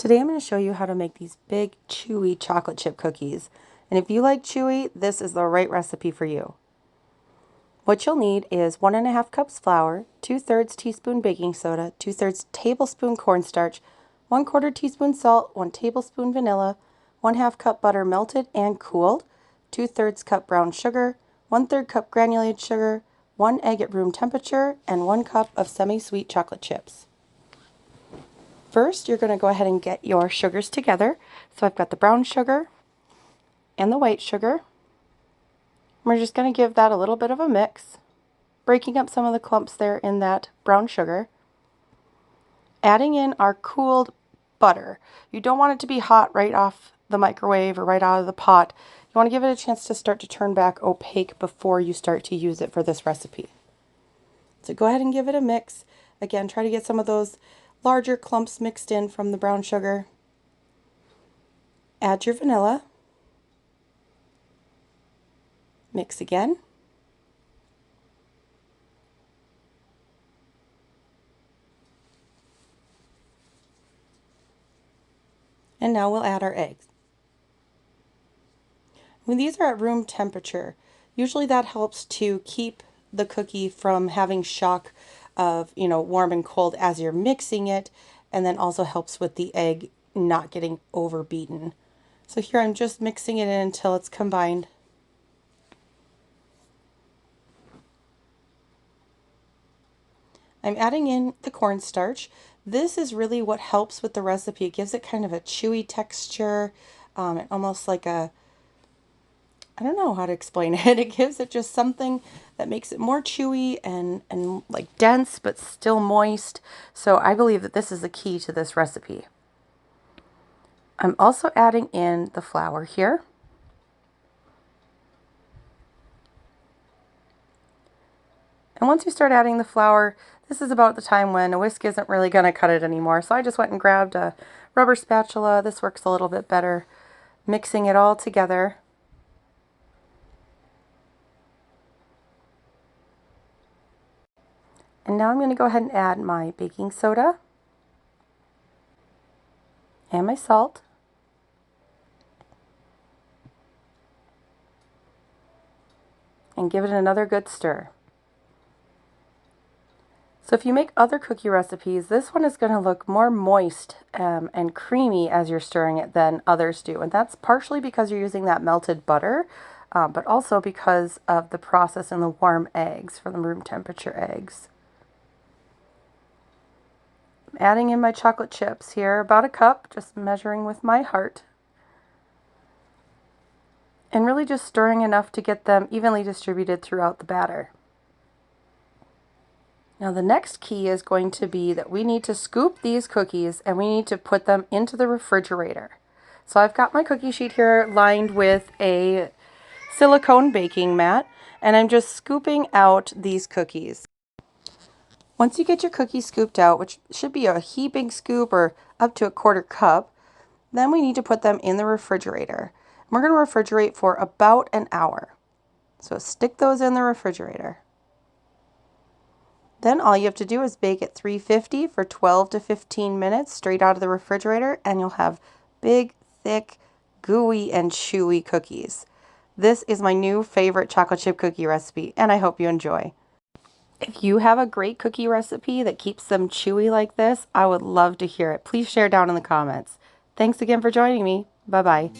Today I'm going to show you how to make these big chewy chocolate chip cookies. And if you like chewy, this is the right recipe for you. What you'll need is 1½ cups flour, 2/3 teaspoon baking soda, 2/3 tablespoon cornstarch, 1/4 teaspoon salt, 1 tablespoon vanilla, 1/2 cup butter melted and cooled, 2/3 cup brown sugar, 1/3 cup granulated sugar, 1 egg at room temperature, and 1 cup of semi-sweet chocolate chips. First, you're going to go ahead and get your sugars together. So I've got the brown sugar and the white sugar. We're just going to give that a little bit of a mix, breaking up some of the clumps there in that brown sugar. Adding in our cooled butter. You don't want it to be hot right off the microwave or right out of the pot. You want to give it a chance to start to turn back opaque before you start to use it for this recipe. So go ahead and give it a mix. Again, try to get some of those larger clumps mixed in from the brown sugar. Add your vanilla. Mix again. And now we'll add our eggs. When these are at room temperature, usually that helps to keep the cookie from having shock of, warm and cold as you're mixing it, and then also helps with the egg not getting overbeaten. So here I'm just mixing it in until it's combined. I'm adding in the cornstarch. This is really what helps with the recipe. It gives it kind of a chewy texture, almost like a, I don't know how to explain it. It gives it just something that makes it more chewy and like dense, but still moist. So I believe that this is the key to this recipe. I'm also adding in the flour here. And once you start adding the flour, this is about the time when a whisk isn't really going to cut it anymore. So I just went and grabbed a rubber spatula. This works a little bit better. Mixing it all together. And now I'm going to go ahead and add my baking soda and my salt. And give it another good stir. So if you make other cookie recipes, this one is going to look more moist and creamy as you're stirring it than others do. And that's partially because you're using that melted butter, but also because of the process in the warm eggs, from the room temperature eggs. I'm adding in my chocolate chips here, about a cup, just measuring with my heart. And really just stirring enough to get them evenly distributed throughout the batter. Now the next key is going to be that we need to scoop these cookies and we need to put them into the refrigerator. So I've got my cookie sheet here lined with a silicone baking mat, and I'm just scooping out these cookies. Once you get your cookies scooped out, which should be a heaping scoop or up to a 1/4 cup, then we need to put them in the refrigerator. We're going to refrigerate for about an hour. So stick those in the refrigerator. Then all you have to do is bake at 350 for 12 to 15 minutes straight out of the refrigerator, and you'll have big, thick, gooey, and chewy cookies. This is my new favorite chocolate chip cookie recipe, and I hope you enjoy. If you have a great cookie recipe that keeps them chewy like this, I would love to hear it. Please share down in the comments. Thanks again for joining me. Bye-bye.